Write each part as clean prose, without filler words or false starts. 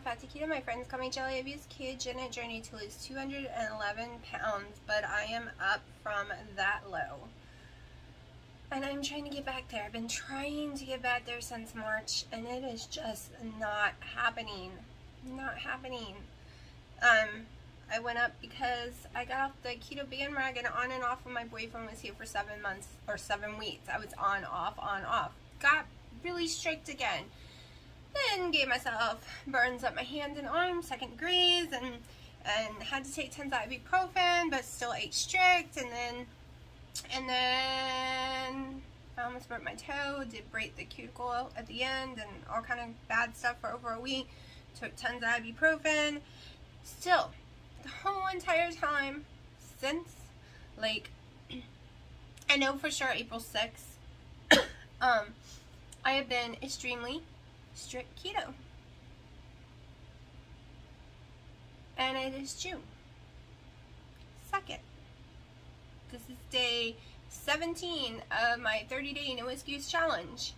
Fat to Keto, my friends. Call me Jelly. I've used ketogenic journey to lose 211 pounds, but I am up from that low. And I'm trying to get back there. I've been trying to get back there since March, and it is just not happening. Not happening. I went up because I got off the keto bandwagon on and off when my boyfriend was here for 7 months, or 7 weeks. I was on, off. Got really strict again. Then gave myself burns up my hands and arms, 2nd degrees, and had to take tons of ibuprofen, but still ate strict, and then I almost broke my toe, did break the cuticle at the end, and all kind of bad stuff for over a week. Took tons of ibuprofen. Still, the whole entire time since, like, I know for sure April 6th, I have been extremely strict keto. And it is June 2nd. This is day 17 of my 30-day no excuse challenge.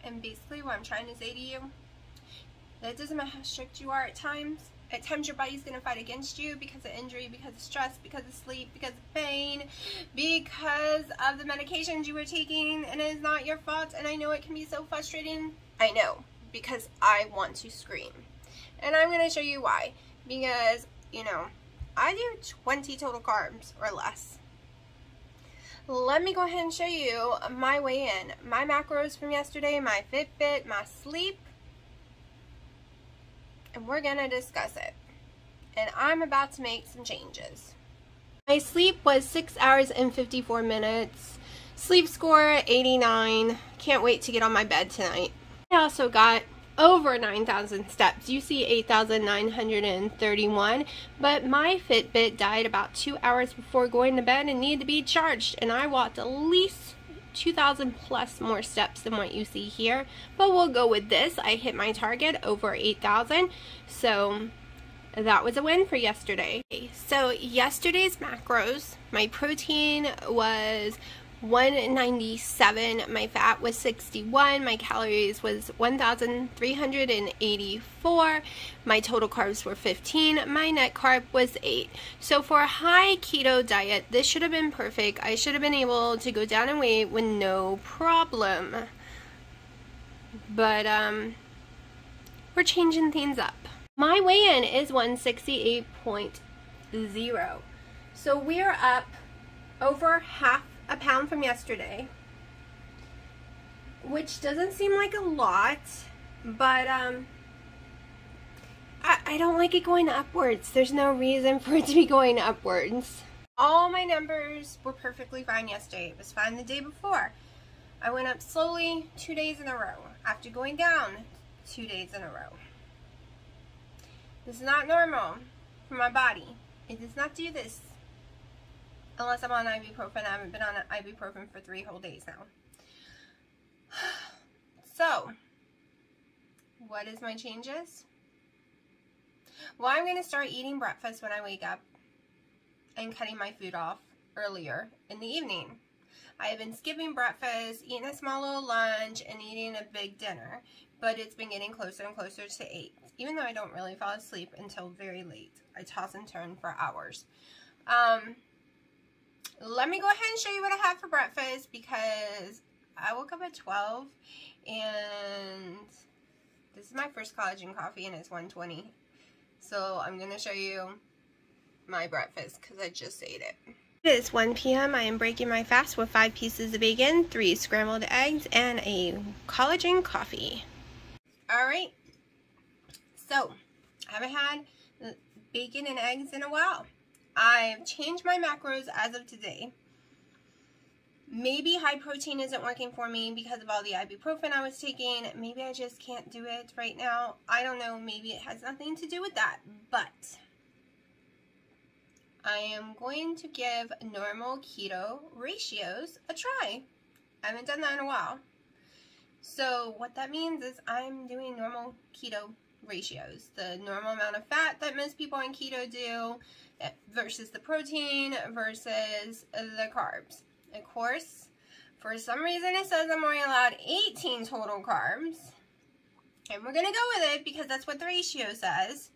And basically what I'm trying to say to you, that it doesn't matter how strict you are at times. At times your body's going to fight against you because of injury, because of stress, because of sleep, because of pain, because of the medications you were taking, and it is not your fault. And I know it can be so frustrating. I know, because I want to scream. And I'm going to show you why. Because, you know, I do 20 total carbs or less. Let me go ahead and show you my weigh-in, my macros from yesterday, my Fitbit, my sleep, and we're going to discuss it. And I'm about to make some changes. My sleep was 6 hours and 54 minutes. Sleep score 89. Can't wait to get on my bed tonight. I also got over 9,000 steps. You see 8,931, but my Fitbit died about 2 hours before going to bed and needed to be charged, and I walked at least 2,000 plus more steps than what you see here, but we'll go with this. I hit my target over 8,000, so that was a win for yesterday. So yesterday's macros, my protein was 197, my fat was 61, my calories was 1,384, my total carbs were 15, my net carb was 8. So for a high keto diet, this should have been perfect. I should have been able to go down in weight with no problem. But we're changing things up. My weigh-in is 168.0. So we're up over half a pound from yesterday, which doesn't seem like a lot, but I don't like it going upwards. There's no reason for it to be going upwards. All my numbers were perfectly fine yesterday. It was fine the day before. I went up slowly 2 days in a row after going down 2 days in a row. This is not normal for my body. It does not do this unless I'm on ibuprofen. I haven't been on ibuprofen for 3 whole days now. So, what is my changes? Well, I'm going to start eating breakfast when I wake up and cutting my food off earlier in the evening. I have been skipping breakfast, eating a small little lunch, and eating a big dinner, but it's been getting closer and closer to 8, even though I don't really fall asleep until very late. I toss and turn for hours. Let me go ahead and show you what I have for breakfast, because I woke up at 12 and this is my first collagen coffee and it's 120. So I'm going to show you my breakfast because I just ate it. It is 1 p.m. I am breaking my fast with 5 pieces of bacon, 3 scrambled eggs, and a collagen coffee. Alright, so I haven't had bacon and eggs in a while. I've changed my macros as of today. Maybe high protein isn't working for me because of all the ibuprofen I was taking. Maybe I just can't do it right now. I don't know. Maybe it has nothing to do with that. But I am going to give normal keto ratios a try. I haven't done that in a while. So what that means is I'm doing normal keto ratios. The normal amount of fat that most people on keto do versus the protein versus the carbs. Of course, For some reason it says I'm only allowed 18 total carbs. And we're going to go with it because that's what the ratio says.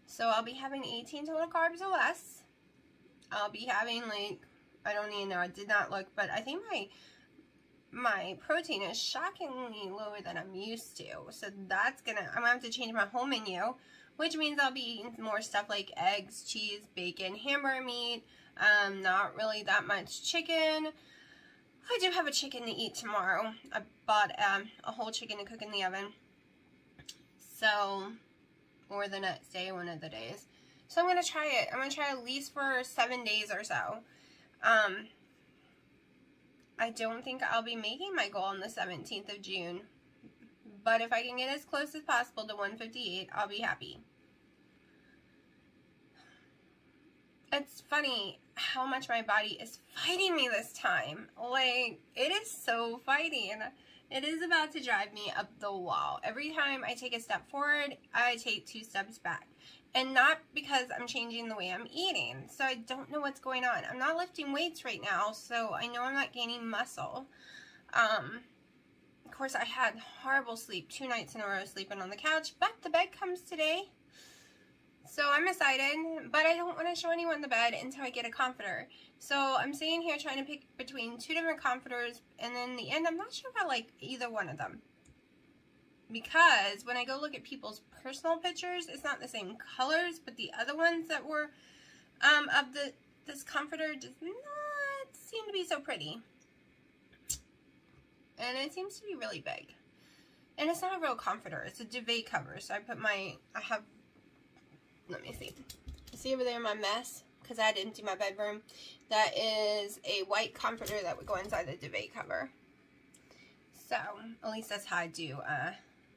So I'll be having 18 total carbs or less. I'll be having, like, I don't even know, I did not look, but I think my protein is shockingly lower than I'm used to. So that's I'm going to have to change my whole menu, which means I'll be eating more stuff like eggs, cheese, bacon, hamburger meat, not really that much chicken. I do have a chicken to eat tomorrow. I bought a whole chicken to cook in the oven. So, or the next day, one of the days. So I'm going to try it. I'm going to try at least for 7 days or so. I don't think I'll be making my goal on the 17th of June. But if I can get as close as possible to 158, I'll be happy. It's funny how much my body is fighting me this time. Like, it is so fighting. It is about to drive me up the wall. Every time I take a step forward, I take 2 steps back. And not because I'm changing the way I'm eating. So I don't know what's going on. I'm not lifting weights right now, so I know I'm not gaining muscle. Of course, I had horrible sleep, 2 nights in a row sleeping on the couch, but the bed comes today. So I'm excited, but I don't want to show anyone the bed until I get a comforter. So I'm sitting here trying to pick between 2 different comforters, and then in the end, I'm not sure if I like either one of them. Because when I go look at people's personal pictures, it's not the same colors, but the other ones that were of this comforter does not seem to be so pretty. And it seems to be really big. And it's not a real comforter, it's a duvet cover. So let me see. See over there in my mess? Because I had to empty my bedroom. That is a white comforter that would go inside the duvet cover. So, at least that's how I do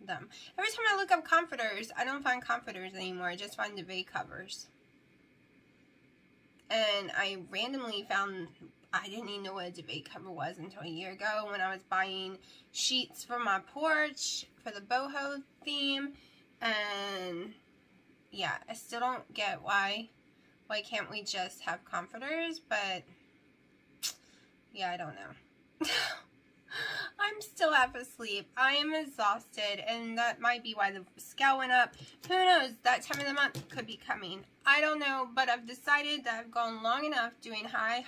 them. Every time I look up comforters, I don't find comforters anymore. I just find duvet covers. And I randomly found, I didn't even know what a duvet cover was until a year ago when I was buying sheets for my porch for the boho theme. And yeah, I still don't get why can't we just have comforters, but yeah, I don't know. I'm still half asleep. I am exhausted, and that might be why the scale went up. Who knows? That time of the month could be coming. I don't know, but I've decided that I've gone long enough doing high,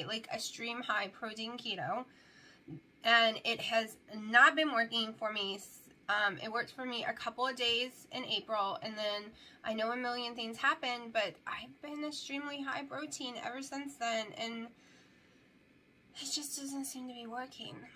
like extreme high protein keto, and it has not been working for me. It worked for me a couple of days in April, and then I know a million things happened, but I've been extremely high protein ever since then, and it just doesn't seem to be working.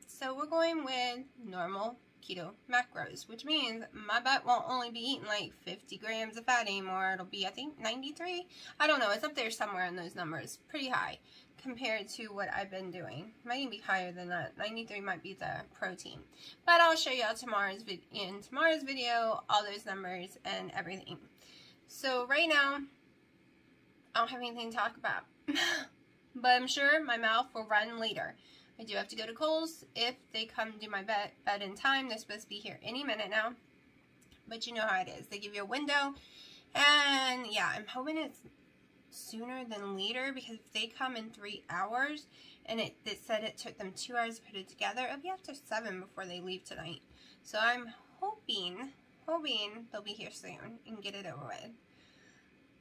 So we're going with normal keto macros, which means my butt won't only be eating like 50 grams of fat anymore. It'll be, I think, 93. I don't know. It's up there somewhere in those numbers. Pretty high compared to what I've been doing. Might even be higher than that. 93 might be the protein. But I'll show y'all in tomorrow's video all those numbers and everything. So right now, I don't have anything to talk about. But I'm sure my mouth will run later. I do have to go to Kohl's if they come do my bed in time. They're supposed to be here any minute now. But you know how it is. They give you a window. And yeah, I'm hoping it's sooner than later, because if they come in 3 hours and it said it took them 2 hours to put it together, it'll be after 7 before they leave tonight. So I'm hoping they'll be here soon and get it over with.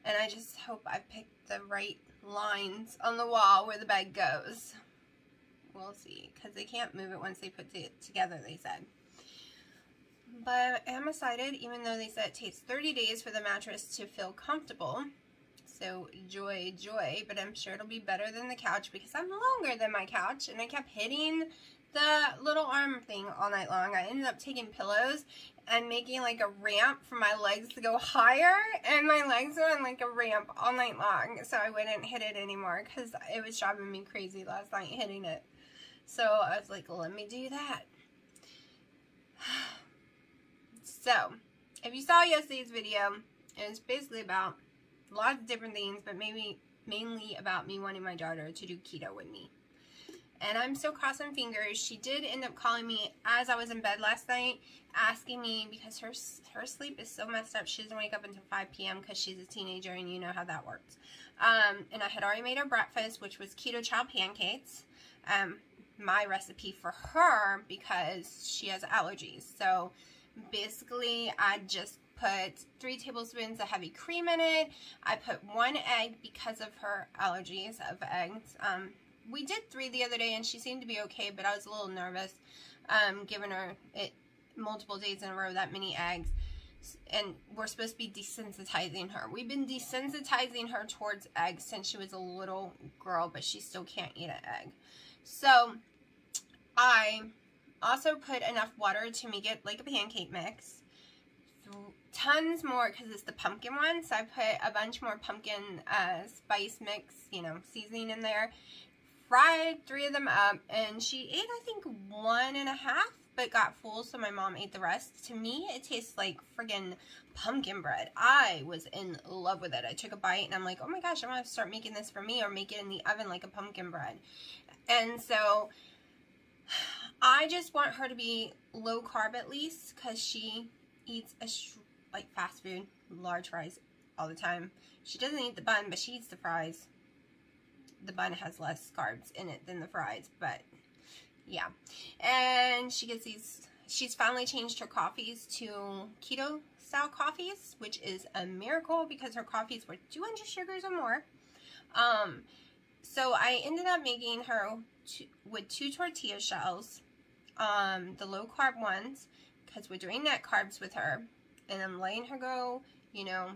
And I just hope I picked the right lines on the wall where the bed goes. We'll see, because they can't move it once they put it together, they said. But I am excited, even though they said it takes 30 days for the mattress to feel comfortable. So joy, joy, but I'm sure it'll be better than the couch because I'm longer than my couch, and I kept hitting the little arm thing all night long. I ended up taking pillows and making like a ramp for my legs to go higher, and my legs were on like a ramp all night long, so I wouldn't hit it anymore because it was driving me crazy last night hitting it. So I was like, let me do that. So, if you saw yesterday's video, it was basically about lots of different things, but mainly about me wanting my daughter to do keto with me. and I'm still crossing fingers. She did end up calling me as I was in bed last night, asking me, because her sleep is so messed up, she doesn't wake up until 5 p.m. because she's a teenager, and you know how that works. And I had already made her breakfast, which was keto chow pancakes, my recipe for her, because she has allergies. So basically I just put 3 tablespoons of heavy cream in it. I put 1 egg because of her allergies of eggs. We did 3 the other day and she seemed to be okay, but I was a little nervous giving her it multiple days in a row, that many eggs. And we're supposed to be desensitizing her. We've been desensitizing her towards eggs since she was a little girl, but she still can't eat an egg. So I also put enough water to make it like a pancake mix. Tons more because it's the pumpkin one, so I put a bunch more pumpkin spice mix, you know, seasoning in there. Fried 3 of them up, and she ate, I think, 1.5, but got full, so my mom ate the rest. To me, it tastes like friggin' pumpkin bread. I was in love with it. I took a bite, and I'm like, oh my gosh, I'm going to start making this for me, or make it in the oven like a pumpkin bread. And so I just want her to be low carb at least, because she eats like fast food, large fries all the time. She doesn't eat the bun, but she eats the fries. The bun has less carbs in it than the fries, but yeah. And she gets these, she's finally changed her coffees to keto style coffees, which is a miracle because her coffees were 200 sugars or more. So I ended up making her with 2 tortilla shells, the low carb ones, because we're doing net carbs with her, and I'm letting her go, you know,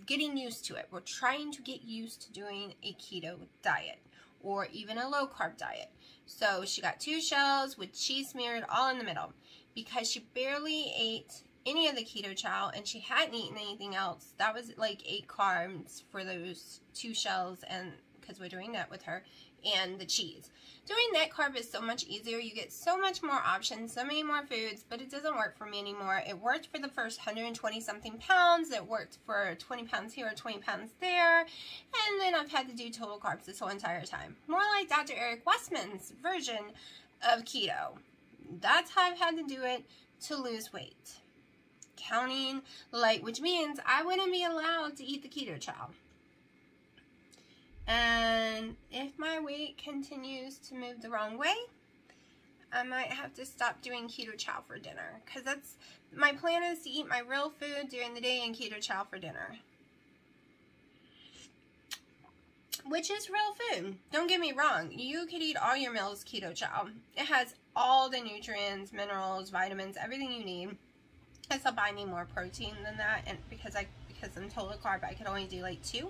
getting used to it. We're trying to get used to doing a keto diet or even a low carb diet. So she got 2 shells with cheese smeared all in the middle because she barely ate any of the keto chow and she hadn't eaten anything else. That was like 8 carbs for those 2 shells, and because we're doing that with her, and the cheese. Doing net carb is so much easier. You get so much more options, so many more foods, but it doesn't work for me anymore. It worked for the first 120 something pounds. It worked for 20 pounds here or 20 pounds there. And then I've had to do total carbs this whole entire time. More like Dr. Eric Westman's version of keto. That's how I've had to do it to lose weight. Counting light, which means I wouldn't be allowed to eat the keto chow. And if my weight continues to move the wrong way, I might have to stop doing keto chow for dinner. Because that's, my plan is to eat my real food during the day and keto chow for dinner. Which is real food. Don't get me wrong. You could eat all your meals keto chow. It has all the nutrients, minerals, vitamins, everything you need. Except I need more protein than that. And because I'm total carb, I could only do like 2.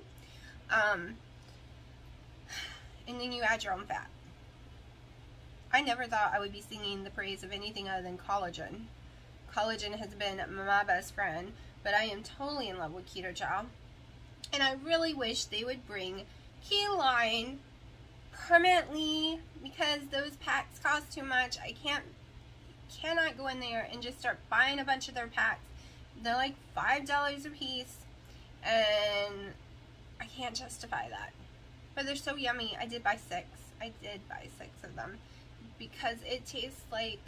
And then you add your own fat. I never thought I would be singing the praise of anything other than collagen. Collagen has been my best friend, but I am totally in love with keto chow. And I really wish they would bring keyline permanently, because those packs cost too much. I cannot go in there and just start buying a bunch of their packs. They're like $5 a piece, and I can't justify that. But they're so yummy. I did buy 6. I did buy 6 of them because it tastes like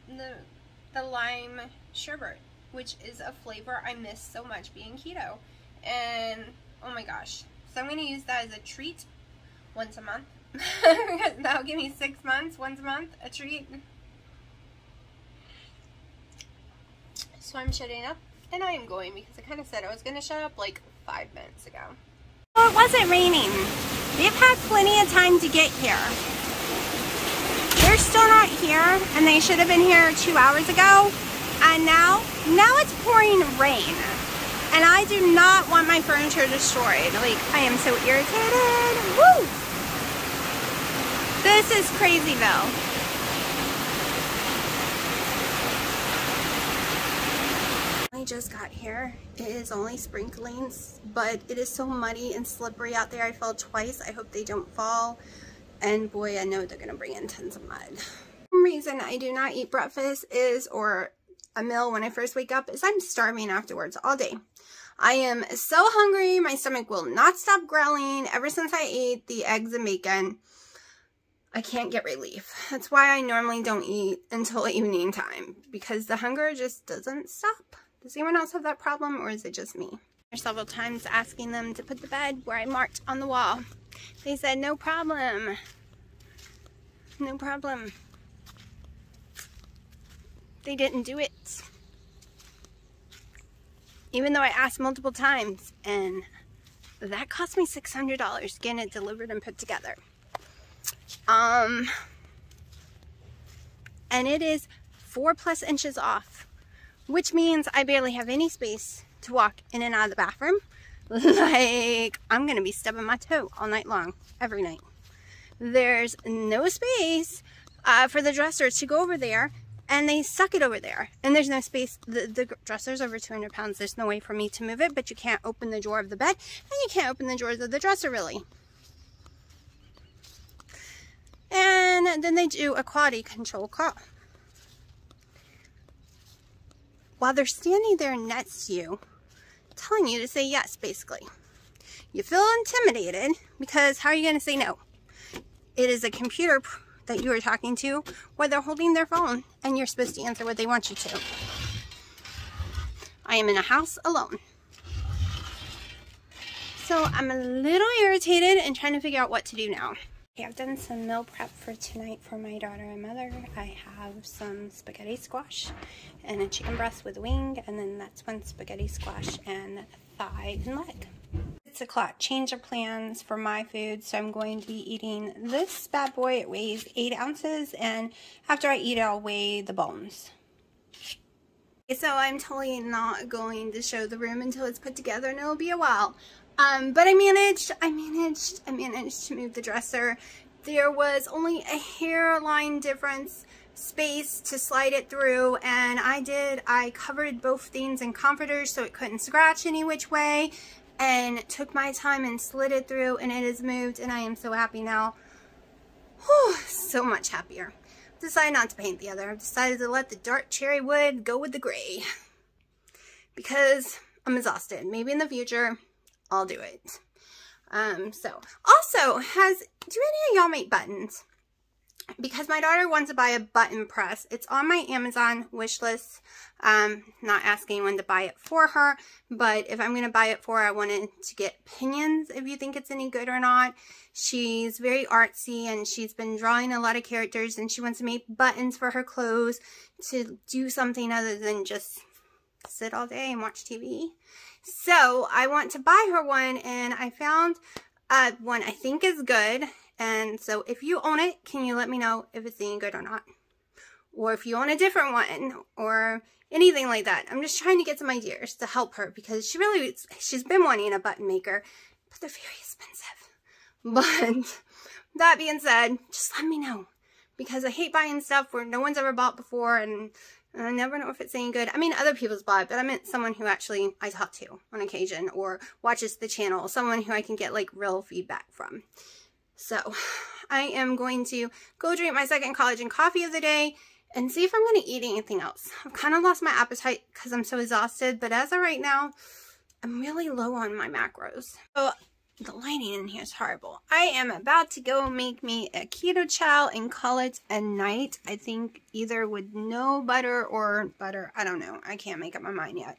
the lime sherbet, which is a flavor I miss so much being keto. And oh my gosh. So I'm going to use that as a treat once a month. That'll give me 6 months, once a month, a treat. So I'm shutting up, and I am going because I kind of said I was going to shut up like 5 minutes ago. Well, it wasn't raining. They've had plenty of time to get here. They're still not here, and they should have been here 2 hours ago. And now it's pouring rain. And I do not want my furniture destroyed. Like, I am so irritated. Woo! This is Crazyville. I just got here. It is only sprinkling, but it is so muddy and slippery out there. I fell twice. I hope they don't fall. And boy, I know they're going to bring in tons of mud. The reason I do not eat breakfast or a meal when I first wake up is I'm starving afterwards all day. I am so hungry. My stomach will not stop growling ever since I ate the eggs and bacon. I can't get relief. That's why I normally don't eat until evening time, because the hunger just doesn't stop. Does anyone else have that problem, or is it just me? There's several times asking them to put the bed where I marked on the wall. They said, no problem. No problem. They didn't do it. Even though I asked multiple times, and that cost me $600 getting it delivered and put together. And it is 4+ inches off, which means I barely have any space to walk in and out of the bathroom. Like, I'm gonna be stubbing my toe all night long, every night. There's no space for the dressers to go over there, and they suck it over there. And there's no space. The dresser's over 200 pounds. There's no way for me to move it, but you can't open the drawer of the bed, and you can't open the drawers of the dresser, really. And then they do a quality control call. While they're standing there next to you, telling you to say yes, basically. You feel intimidated, because how are you going to say no? It is a computer that you are talking to, where they're holding their phone, and you're supposed to answer what they want you to. I am in a house alone. So I'm a little irritated and trying to figure out what to do now. Okay, I've done some meal prep for tonight for my daughter and mother. I have some spaghetti squash and a chicken breast with a wing, and then that's one spaghetti squash and thigh and leg. It's a change of plans for my food, so I'm going to be eating this bad boy. It weighs 8 ounces, and after I eat it, I'll weigh the bones. Okay, so I'm totally not going to show the room until it's put together, and it'll be a while. But I managed to move the dresser. There was only a hairline difference space to slide it through, and I covered both things in comforters so it couldn't scratch any which way, and took my time and slid it through, and it is moved, and I am so happy now. Whew, so much happier. Decided not to paint the other. I've decided to let the dark cherry wood go with the gray, because I'm exhausted. Maybe in the future I'll do it. So also, do any of y'all make buttons? Because my daughter wants to buy a button press. It's on my Amazon wish list. Not asking anyone to buy it for her, but if I'm going to buy it for her, I wanted to get opinions if you think it's any good or not. She's very artsy, and she's been drawing a lot of characters, and she wants to make buttons for her clothes to do something other than just sit all day and watch TV. So I want to buy her one, and I found one I think is good. And so if you own it, can you let me know if it's any good or not? Or if you own a different one or anything like that. I'm just trying to get some ideas to help her, because she's been wanting a button maker, but they're very expensive. But that being said, just let me know, because I hate buying stuff where no one's ever bought before, and I never know if it's any good. I mean, other people's bought, but I meant someone who actually I talk to on occasion or watches the channel, someone who I can get like real feedback from. So I am going to go drink my second collagen coffee of the day and see if I'm going to eat anything else. I've kind of lost my appetite because I'm so exhausted, but as of right now, I'm really low on my macros. So the lighting in here is horrible. I am about to go make me a keto chow and call it a night. I think either with no butter or butter. I don't know. I can't make up my mind yet.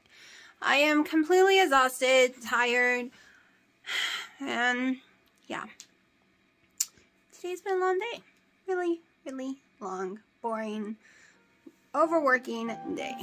I am completely exhausted, tired, and yeah. Today's been a long day. Really, really long, boring, overworking day.